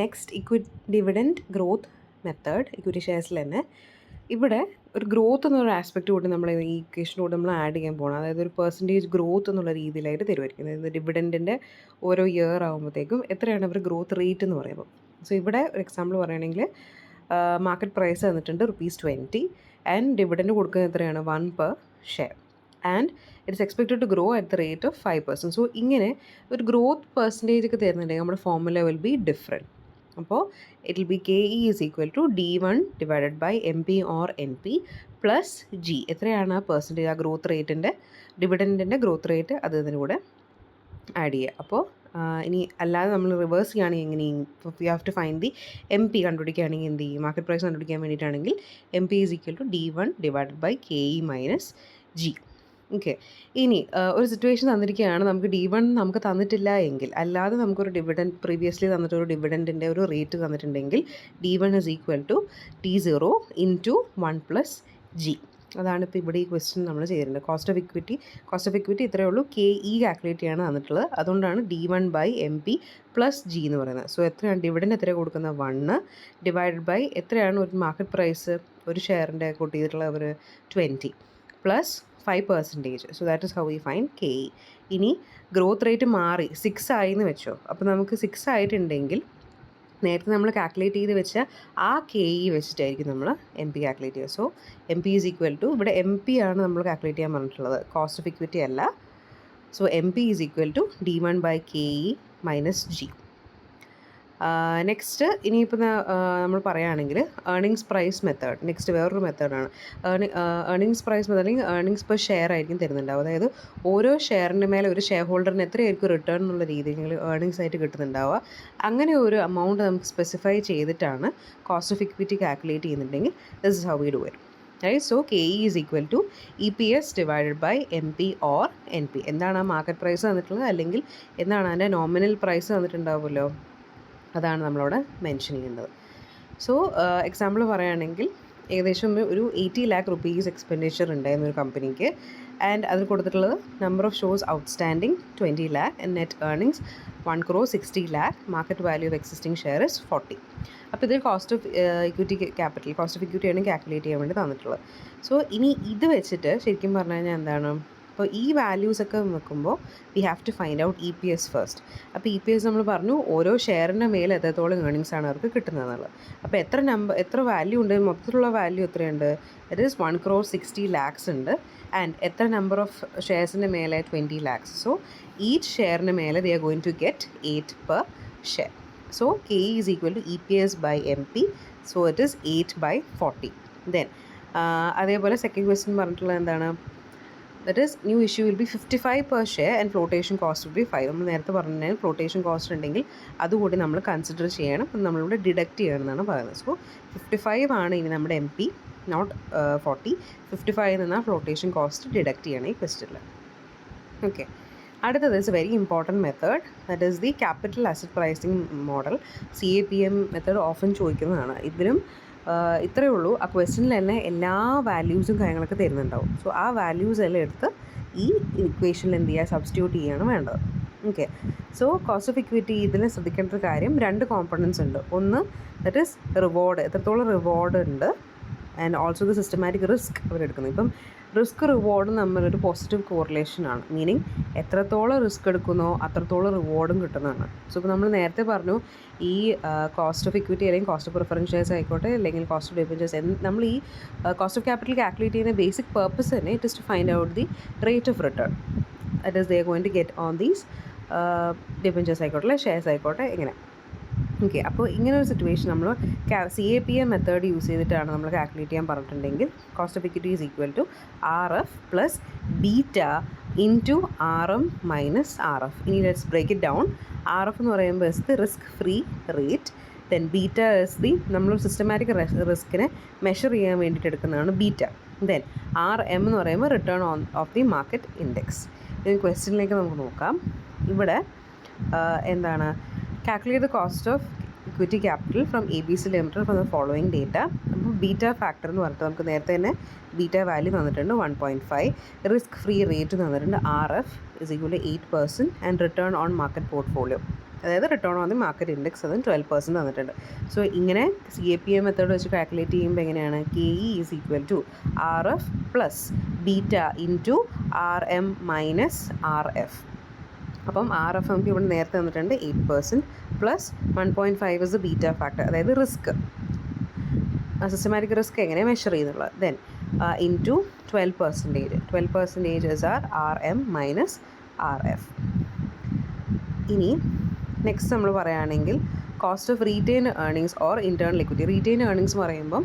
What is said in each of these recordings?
Next dividend growth method equity ഷെയർസിൽ തന്നെ ഇവിടെ ഒരു ഗ്രോത്ത് എന്നൊരു ആസ്പെക്റ്റ് കൂടി നമ്മൾ ഈ ഇക്വേഷനോട് നമ്മൾ ആഡ് ചെയ്യാൻ പോകണം. അതായത് ഒരു പെർസെൻറ്റേജ് ഗ്രോത്ത് എന്നുള്ള രീതിയിലായിട്ട് തരുമായിരിക്കും. അതായത് ഡിവിഡൻറ്റിൻ്റെ ഓരോ ഇയർ ആകുമ്പോഴത്തേക്കും എത്രയാണ് അവർ ഗ്രോത്ത് റേറ്റ് എന്ന് പറയുമ്പോൾ. സോ ഇവിടെ ഒരു എക്സാമ്പിൾ പറയുകയാണെങ്കിൽ മാർക്കറ്റ് പ്രൈസ് തന്നിട്ടുണ്ട് ₹20 ആൻഡ് ഡിവിഡൻറ്റ് കൊടുക്കുന്നത് എത്രയാണ് 1 per share and it's expected to grow at the rate of 5%. So ഇങ്ങനെ ഒരു ഗ്രോത്ത് പെർസെൻറ്റേജ് ഒക്കെ തരുന്നുണ്ടെങ്കിൽ നമ്മുടെ ഫോർമുല വിൽ ബി ഡിഫറെൻറ്റ്. അപ്പോൾ it will be KE is equal to D1 divided by MP or NP plus G. എത്രയാണ് ആ percentage, ആ growth റേറ്റിൻ്റെ ഡിവിഡൻറ്റിൻ്റെ ഗ്രോത്ത് റേറ്റ് അത് ഇതിന് കൂടെ ആഡ് ചെയ്യുക. അപ്പോൾ ഇനി അല്ലാതെ നമ്മൾ റിവേഴ്സ് ചെയ്യുകയാണെങ്കിൽ എങ്ങനെയും you have to find the MP കണ്ടുപിടിക്കുകയാണെങ്കിൽ എന്ത് ചെയ്യും, മാർക്കറ്റ് പ്രൈസ് കണ്ടുപിടിക്കാൻ വേണ്ടിയിട്ടാണെങ്കിൽ MP is equal to D1 divided by KE minus G. Okay, ഇനി ഒരു സിറ്റുവേഷൻ തന്നിരിക്കുകയാണ്, നമുക്ക് D1 നമുക്ക് തന്നിട്ടില്ല എങ്കിൽ, അല്ലാതെ നമുക്കൊരു ഡിവിഡൻറ്റ് പ്രീവിയസ്ലി തന്നിട്ടൊരു ഡിവിഡൻറ്റിൻ്റെ ഒരു റേറ്റ് തന്നിട്ടുണ്ടെങ്കിൽ D1 is equal to D0 into 1 plus G. അതാണ് ഇപ്പോൾ ഇവിടെ ഈ ക്വസ്റ്റ്യൻ നമ്മൾ ചെയ്തിട്ടുണ്ട്. കോസ്റ്റ് ഓഫ് ഇക്വിറ്റി ഇത്രയേ ഉള്ളൂ, KE കാൽക്കുലേറ്റ് ചെയ്യാണ് തന്നിട്ടുള്ളത്. അതുകൊണ്ടാണ് D1 by MP plus G എന്ന് പറയുന്നത്. സോ എത്രയാണ് ഡിവിഡൻറ്റ് എത്രയാണ് കൊടുക്കുന്നത് 1 ഡിവൈഡഡ് ബൈ എത്രയാണ് ഒരു മാർക്കറ്റ് പ്രൈസ് ഒരു ഷെയറിൻ്റെ കൂട്ടിയിട്ടുള്ള ഒരു 20 plus 5%. So that is how we find KE. ഇനി ഗ്രോത്ത് റേറ്റ് മാറി 6 ആയി എന്ന് വെച്ചോ. അപ്പോൾ നമുക്ക് 6 ആയിട്ടുണ്ടെങ്കിൽ നേരത്തെ നമ്മൾ കാൽക്കുലേറ്റ് ചെയ്ത് വെച്ച ആ KE വെച്ചിട്ടായിരിക്കും നമ്മൾ MP കാൽക്കുലേറ്റ് ചെയ്യുക. So MP is equal to, ഇവിടെ MP ആണ് നമ്മൾ കാൽക്കുലേറ്റ് ചെയ്യാൻ പറഞ്ഞിട്ടുള്ളത്, കോസ്റ്റ് ഓഫ് ഇക്വിറ്റി അല്ല. So MP is equal to D1 by KE minus G. Next ഇനിയിപ്പോൾ നമ്മൾ പറയുകയാണെങ്കിൽ ഏർണിങ്സ് പ്രൈസ് മെത്തേഡ്. നെക്സ്റ്റ് വേറൊരു മെത്തേഡാണ് ഏർണിങ്സ് പ്രൈസ് മെത്തേഡ്, അല്ലെങ്കിൽ ഏർണിങ്സ് പെർ ഷെയർ ആയിരിക്കും തരുന്നുണ്ടാവും. അതായത് ഓരോ ഷെയറിൻ്റെ മേലെ ഒരു ഷെയർ ഹോൾഡറിന് എത്രയായിരിക്കും റിട്ടേൺ എന്നുള്ള രീതിയിൽ ഏർണിങ്സ് ആയിട്ട് കിട്ടുന്നുണ്ടാവുക. അങ്ങനെ ഒരു എമൗണ്ട് നമുക്ക് സ്പെസിഫൈ ചെയ്തിട്ടാണ് കോസ്റ്റ് ഓഫ് ഇക്വിറ്റി കാൽക്കുലേറ്റ് ചെയ്യുന്നുണ്ടെങ്കിൽ this is how we do it. Right. So KE is equal to EPS divided by MP or NP. എന്താണ് ആ മാർക്കറ്റ് പ്രൈസ് തന്നിട്ടുള്ളത്, അല്ലെങ്കിൽ എന്താണ് അതിൻ്റെ നോമിനൽ പ്രൈസ് തന്നിട്ടുണ്ടാവുമല്ലോ, അതാണ് നമ്മളവിടെ മെൻഷൻ ചെയ്യുന്നത്. സോ എക്സാമ്പിൾ പറയുകയാണെങ്കിൽ ഏകദേശം ഒരു 80 lakh rupees എക്സ്പെൻഡിച്ചർ ഉണ്ടായിരുന്ന ഒരു കമ്പനിക്ക്, ആൻഡ് അതിൽ കൊടുത്തിട്ടുള്ളത് number of shows outstanding 20 lakh and net earnings 1,60 lakh, market value of existing share is 40. അപ്പോൾ ഇതിൽ കോസ്റ്റ് ഓഫ് ഇക്വിറ്റി ആണ് കാൽക്കുലേറ്റ് ചെയ്യാൻ വേണ്ടി തന്നിട്ടുള്ളത്. സോ ഇനി ഇത് വെച്ചിട്ട് ശരിക്കും പറഞ്ഞു കഴിഞ്ഞാൽ എന്താണ്, അപ്പോൾ ഈ വാല്യൂസ് ഒക്കെ വെക്കുമ്പോൾ we have to find out EPS first. അപ്പോൾ EPS നമ്മൾ പറഞ്ഞു ഓരോ ഷെയറിൻ്റെ മേലെ എത്രത്തോളം ഏർണിങ്സ് ആണ് അവർക്ക് കിട്ടുന്നതെന്നുള്ളത്. അപ്പോൾ എത്ര വാല്യൂ ഉണ്ട്, മൊത്തത്തിലുള്ള വാല്യൂ എത്രയുണ്ട്, ദറ്റ് ഈസ് 1,60 lakhs ഉണ്ട്. ആൻഡ് എത്ര നമ്പർ ഓഫ് ഷെയർസിൻ്റെ മേലെ 20 lakhs. സോ ഈച്ച് ഷെയറിന് മേലെ they are going to get 8 per share. So KE is equal to EPS by MP. So it is 8/40. Then അതേപോലെ സെക്കൻഡ് ക്വസ്റ്റ്യൻ പറഞ്ഞിട്ടുള്ളത് എന്താണ്, that is new issue will be 55 per share and flotation cost will be 5. നമ്മൾ നേരത്തെ പറഞ്ഞാൽ flotation cost ഉണ്ടെങ്കിൽ അതുകൂടി നമ്മൾ consider ചെയ്യണം, നമ്മളിവിടെ ഡിഡക്റ്റ് ചെയ്യണമെന്നാണ് പറയുന്നത്. സോ 55 ആണ് ഇനി നമ്മുടെ MP, നോട്ട് 40. 55 നിന്നാണ് ഫ്ലോട്ടേഷൻ കോസ്റ്റ് ഡിഡക്റ്റ് ചെയ്യണം ഈ ക്വസ്റ്റ്യനിൽ. ഓക്കെ, അടുത്തത് is very important method, that is the capital asset pricing model. CAPM method often ചോദിക്കുന്നതാണ്. ഇതിലും ഇത്രയേ ഉള്ളൂ, ആ ക്വസ്റ്റ്യനിൽ തന്നെ എല്ലാ വാല്യൂസും കാര്യങ്ങളൊക്കെ തരുന്നുണ്ടാവും. സോ ആ വാല്യൂസ് എല്ലാം എടുത്ത് ഈ ഇക്വേഷനിൽ എന്ത് ചെയ്യുക, സബ്സ്റ്റിറ്റ്യൂട്ട് ചെയ്യുകയാണ് വേണ്ടത്. Okay, so cost of equity ഇതിൽ ശ്രദ്ധിക്കേണ്ട ഒരു കാര്യം, 2 കോമ്പണൻസ് ഉണ്ട്. ഒന്ന് ദറ്റ് ഈസ് റിവാർഡ്, എത്രത്തോളം റിവാർഡ് ഉണ്ട്, and also the systematic risk അവരെടുക്കുന്നത്. ഇപ്പം റിസ്ക് റിവാർഡും തമ്മിലൊരു പോസിറ്റീവ് കോറിലേഷനാണ്. മീനിങ് എത്രത്തോളം റിസ്ക് എടുക്കുന്നോ അത്രത്തോളം റിവാർഡും കിട്ടുന്നതാണ്. സോ ഇപ്പോൾ നമ്മൾ നേരത്തെ പറഞ്ഞു ഈ കോസ്റ്റ് ഓഫ് ഇക്വിറ്റി അല്ലെങ്കിൽ കോസ്റ്റ് ഓഫ് പ്രിഫറൻസ് ഷെയർസ് ആയിക്കോട്ടെ, അല്ലെങ്കിൽ കോസ്റ്റ് ഓഫ് ഡിബെഞ്ചേഴ്സ്, നമ്മൾ ഈ കോസ്റ്റ് ഓഫ് ക്യാപിറ്റൽ കാൽക്കുലേറ്റ് ചെയ്യുന്ന ബേസിക് പർപ്പസ് തന്നെ it is to find out the rate of return that is they are going to get on these debentures ആയിക്കോട്ടെ, shares ആയിക്കോട്ടെ, ഇങ്ങനെ. Okay, അപ്പോൾ ഇങ്ങനെ ഒരു സിറ്റുവേഷൻ നമ്മൾ CAPM മെത്തേഡ് യൂസ് ചെയ്തിട്ടാണ് നമ്മൾ കാൽക്കുലേറ്റ് ചെയ്യാൻ പറഞ്ഞിട്ടുണ്ടെങ്കിൽ cost of equity is equal to RF plus beta into RM minus RF. ഇനി let's break it down. RF എന്ന് പറയുമ്പോൾ is the risk free rate, then beta is the നമ്മൾ systematic റിസ്കിനെ measure ചെയ്യാൻ വേണ്ടിയിട്ട് എടുക്കുന്നതാണ് ബീറ്റ. ദെൻ RM എന്ന് പറയുമ്പോൾ return of the market index. ഇതിന് ക്വസ്റ്റ്യനിലേക്ക് നമുക്ക് നോക്കാം. ഇവിടെ എന്താണ്, calculate the cost of equity capital from ABC Limited from the following data. അപ്പോൾ ബീറ്റ ഫാക്ടർ എന്ന് പറഞ്ഞിട്ട് നമുക്ക് നേരത്തെ തന്നെ ബീറ്റ വാല്യൂ തന്നിട്ടുണ്ട് 1.5, റിസ്ക് ഫ്രീ റേറ്റ് തന്നിട്ടുണ്ട് RF is equal to 8% and return on market portfolio അതായത് return on the market index അതും 12% തന്നിട്ടുണ്ട്. സോ ഇങ്ങനെ CAPM മെത്തേഡ് വെച്ച് കാൽക്കുലേറ്റ് ചെയ്യുമ്പോൾ എങ്ങനെയാണ് KE is equal to RF plus beta into RM minus RF. അപ്പം RF നമുക്ക് ഇവിടെ നേരത്തെ തന്നിട്ടുണ്ട് 8% പ്ലസ് 1.5 ഇസ് ബീറ്റ ഫാക്ടർ, അതായത് റിസ്ക്, സിസ്റ്റമാറ്റിക് റിസ്ക് എങ്ങനെ മെഷർ ചെയ്യുന്നുള്ളത്. Then into 12% is RM minus RF. ഇനി നെക്സ്റ്റ് നമ്മൾ പറയുകയാണെങ്കിൽ cost of retain earnings or internal equity. Retain earnings എന്ന് പറയുമ്പം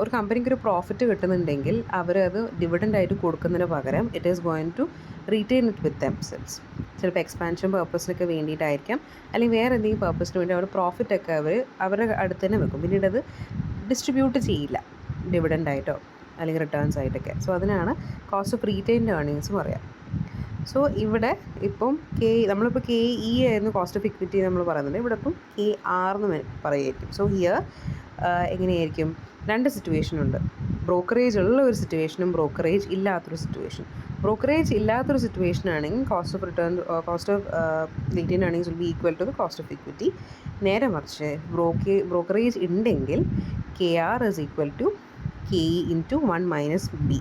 ഒരു കമ്പനിക്ക് ഒരു പ്രോഫിറ്റ് കിട്ടുന്നുണ്ടെങ്കിൽ അവരത് ഡിവിഡൻ്റ് ആയിട്ട് കൊടുക്കുന്നതിന് പകരം it is going to retain it with themselves. ചിലപ്പോൾ എക്സ്പാൻഷൻ പർപ്പസിനൊക്കെ വേണ്ടിയിട്ടായിരിക്കാം, അല്ലെങ്കിൽ വേറെ എന്തെങ്കിലും പർപ്പസിന് വേണ്ടി അവർ പ്രോഫിറ്റൊക്കെ അവരുടെ അടുത്ത് തന്നെ വെക്കും, പിന്നീട് അത് ഡിസ്ട്രിബ്യൂട്ട് ചെയ്യില്ല ഡിവിഡൻ്റ് ആയിട്ടോ അല്ലെങ്കിൽ റിട്ടേൺസ് ആയിട്ടൊക്കെ. സോ അതിനാണ് കോസ്റ്റ് ഓഫ് റീറ്റെയിൻഡ് ഏർണിങ്സ് പറയാം. സോ ഇവിടെ ഇപ്പം നമ്മളിപ്പോൾ KE ആയിരുന്നു കോസ്റ്റ് ഓഫ് ഇക്വിറ്റി നമ്മൾ പറയുന്നുണ്ട്, ഇവിടെ ഇപ്പം KR എന്ന് പറയുമായിരിക്കും. സോ ഹിയർ എങ്ങനെയായിരിക്കും, രണ്ട് സിറ്റുവേഷനുണ്ട്. ബ്രോക്കറേജ് ഉള്ള ഒരു സിറ്റുവേഷനും ബ്രോക്കറേജ് ഇല്ലാത്തൊരു സിറ്റുവേഷൻ. ബ്രോക്കറേജ് ഇല്ലാത്തൊരു സിറ്റുവേഷൻ ആണെങ്കിൽ cost of retain earnings will be equal to the cost of equity. നേരെ മറിച്ച് ബ്രോക്കറേജ് ഉണ്ടെങ്കിൽ KR is equal to KE into 1 minus B.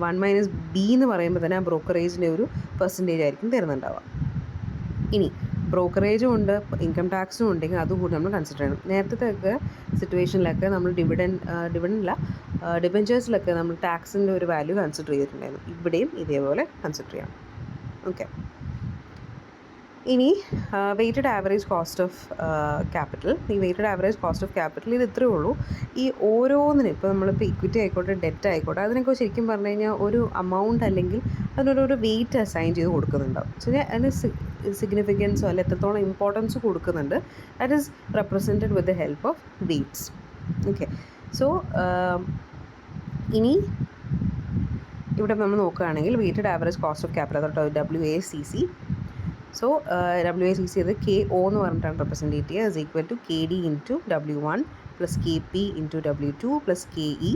1 minus B എന്ന് പറയുമ്പോൾ തന്നെ ആ ബ്രോക്കറേജിൻ്റെ ഒരു പെർസെൻറ്റേജ് ആയിരിക്കും തരുന്നുണ്ടാവുക. ഇനി ബ്രോക്കറേജും ഉണ്ട്, ഇൻകം ടാക്സും ഉണ്ടെങ്കിൽ അതുകൂടി നമ്മൾ കൺസിഡർ ചെയ്യണം. നേരത്തെ സിറ്റുവേഷനിലൊക്കെ നമ്മൾ ഡിവിഡൻറ്റില്ല ഡിബെഞ്ചേഴ്സിലൊക്കെ നമ്മൾ ടാക്സിൻ്റെ ഒരു വാല്യൂ കൺസിഡർ ചെയ്തിട്ടുണ്ടായിരുന്നു. ഇവിടെയും ഇതേപോലെ കൺസിഡർ ചെയ്യണം. ഓക്കെ. ഇനി weighted average cost of capital. ഈ weighted average cost of capital ഇത് ഇത്രയേ ഉള്ളൂ. ഈ ഓരോന്നിനും ഇപ്പോൾ നമ്മളിപ്പോൾ ഇക്വിറ്റി ആയിക്കോട്ടെ ഡെറ്റ് ആയിക്കോട്ടെ അതിനൊക്കെ ശരിക്കും പറഞ്ഞു കഴിഞ്ഞാൽ ഒരു അമൗണ്ട് അല്ലെങ്കിൽ അതിനൊരു വെയ്റ്റ് അസൈൻ ചെയ്ത് കൊടുക്കുന്നുണ്ടാവും. സോ അതിന് സിഗ്നിഫിക്കൻസോ അല്ലെങ്കിൽ എത്രത്തോളം ഇമ്പോർട്ടൻസ് കൊടുക്കുന്നുണ്ട്, that is represented with the help of weights. Okay. So ഇനി ഇവിടെ നമ്മൾ നോക്കുകയാണെങ്കിൽ weighted average cost of capital അതായത് WACC. സോ WACC അത് KO എന്ന് പറഞ്ഞിട്ടാണ് റെപ്രസെൻറ്റേറ്റ് ചെയ്യുക. Is equal to KD into W1 plus KP into W2 plus KE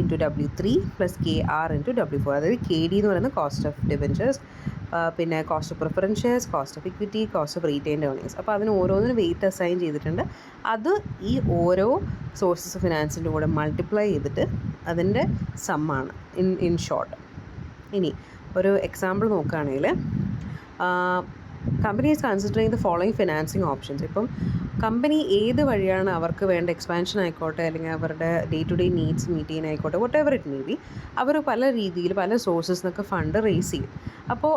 into W3 plus KR into W4. അതായത് KD എന്ന് പറയുന്നത് കോസ്റ്റ് ഓഫ് ഡിബെഞ്ചേഴ്സ്, പിന്നെ cost of preference shares, cost of equity, cost of retained earnings. അപ്പോൾ അതിന് ഓരോന്നിനും wait assign ചെയ്തിട്ടുണ്ട്. അത് ഈ ഓരോ സോഴ്സസ് ഓഫ് ഫിനാൻസിൻ്റെ കൂടെ മൾട്ടിപ്ലൈ ചെയ്തിട്ട് അതിൻ്റെ സമ്മാണ് ഇൻ ഷോർട്ട്. ഇനി ഒരു എക്സാമ്പിൾ നോക്കുകയാണെങ്കിൽ company is considering the following financing options. ഇപ്പം കമ്പനി ഏത് വഴിയാണ് അവർക്ക് വേണ്ട എക്സ്പാൻഷൻ ആയിക്കോട്ടെ അല്ലെങ്കിൽ അവരുടെ day to day needs meet ചെയ്യാനായിക്കോട്ടെ, whatever it may be, അവർ പല രീതിയിൽ പല സോഴ്സസ് നിന്നൊക്കെ ഫണ്ട് റേസ് ചെയ്യും. അപ്പോൾ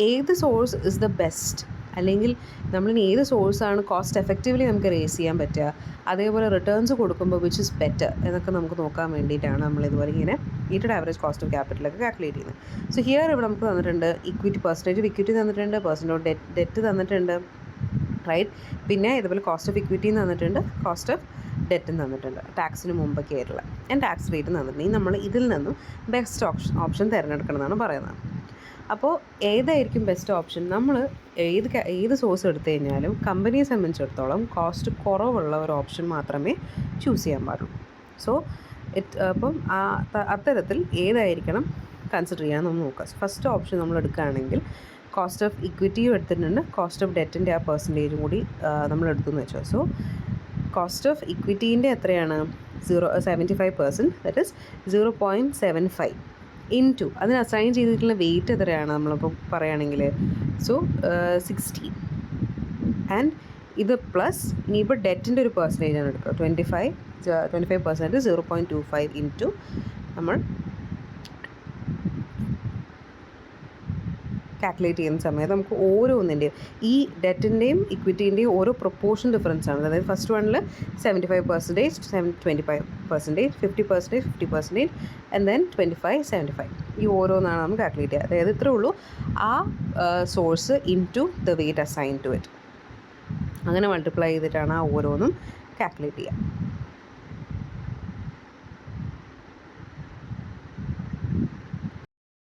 ഏത് സോഴ്സ് ഇസ് ദ ബെസ്റ്റ്, അല്ലെങ്കിൽ നമ്മളിനി ഏത് സോഴ്സാണ് കോസ്റ്റ് എഫക്റ്റീവ്ലി നമുക്ക് റേസ് ചെയ്യാൻ പറ്റുക, അതേപോലെ റിട്ടേൺസ് കൊടുക്കുമ്പോൾ വിച്ച് ഇസ് ബെറ്റർ എന്നൊക്കെ നമുക്ക് നോക്കാൻ വേണ്ടിയിട്ടാണ് നമ്മൾ ഇതുപോലെ ഇങ്ങനെ വെയ്റ്റഡ് ആവറേജ് കോസ്റ്റ് ഓഫ് ക്യാപിറ്റലൊക്കെ കാൽക്കുലേറ്റ് ചെയ്യുന്നത്. സോ ഹിയർ ഇവിടെ നമുക്ക് തന്നിട്ടുണ്ട് ഇക്വിറ്റി, പെർസെൻറ്റേജ് ഓഫ് ഇക്വിറ്റി തന്നിട്ടുണ്ട്, പെർസെൻറ്റേജ് ഓഫ് ഡെറ്റ് തന്നിട്ടുണ്ട്, റൈറ്റ്. പിന്നെ ഇതുപോലെ കോസ്റ്റ് ഓഫ് ഇക്വിറ്റിയും തന്നിട്ടുണ്ട്, കോസ്റ്റ് ഓഫ് ഡെറ്റും തന്നിട്ടുണ്ട്, ടാക്സിന് മുമ്പൊക്കെ ആയിട്ടുള്ള ടാക്സ് റേറ്റും തന്നിട്ടുണ്ട്. ഇനി നമ്മൾ ഇതിൽ നിന്നും ബെസ്റ്റ് ഓപ്ഷൻ തിരഞ്ഞെടുക്കണം എന്നാണ് പറയുന്നത്. അപ്പോൾ ഏതായിരിക്കും ബെസ്റ്റ് ഓപ്ഷൻ? നമ്മൾ ഏത് സോഴ്സ് എടുത്തു കഴിഞ്ഞാലും കമ്പനിയെ സംബന്ധിച്ചിടത്തോളം കോസ്റ്റ് കുറവുള്ള ഒരു ഓപ്ഷൻ മാത്രമേ ചൂസ് ചെയ്യാൻ പാടുള്ളൂ. സോ അപ്പം അത്തരത്തിൽ ഏതായിരിക്കണം കൺസിഡർ ചെയ്യാൻ നമ്മൾ നോക്കുക. ഫസ്റ്റ് ഓപ്ഷൻ നമ്മൾ എടുക്കുകയാണെങ്കിൽ കോസ്റ്റ് ഓഫ് ഇക്വിറ്റിയും എടുത്തിട്ടുണ്ട്, കോസ്റ്റ് ഓഫ് ഡെറ്റിൻ്റെ ആ പെർസെൻറ്റേജും കൂടി നമ്മൾ എടുത്തുവെന്ന് വെച്ചോ. സോ കോസ്റ്റ് ഓഫ് ഇക്വിറ്റീൻ്റെ എത്രയാണ്? 75%, ദാറ്റ് ഈസ് 0.75 ഇൻറ്റു അതിന് അസൈൻ ചെയ്തിട്ടുള്ള വെയിറ്റ് എത്രയാണ് നമ്മളിപ്പോൾ പറയുകയാണെങ്കിൽ, സോ 60. ആൻഡ് ഇത് പ്ലസ് ഇനിയിപ്പോൾ ഡെറ്റിൻ്റെ ഒരു പെർസെൻറ്റേജാണ് എടുക്കുക, 25% 0.25 ഇൻറ്റു നമ്മൾ കാൽക്കുലേറ്റ് ചെയ്യുന്ന സമയത്ത് നമുക്ക് ഓരോന്നിൻ്റെയും ഈ ഡെറ്റിൻ്റെയും ഇക്വിറ്റീൻ്റെയും ഓരോ പ്രൊപ്പോർഷൻ ഡിഫറൻസ് ആണ്. അതായത് ഫസ്റ്റ് വണ്ണിൽ 75%, 25%, 50%, 50%, ആൻഡ് ദെൻ 25, 75. ഈ ഓരോന്നാണ് നമ്മൾ കാൽക്കുലേറ്റ് ചെയ്യുക. അതായത് ഇത്രേ ഉള്ളൂ ആ source into the weight assign to it. അങ്ങനെ മൾട്ടിപ്ലൈ ചെയ്തിട്ടാണ് ആ ഓരോന്നും കാൽക്കുലേറ്റ് ചെയ്യുക.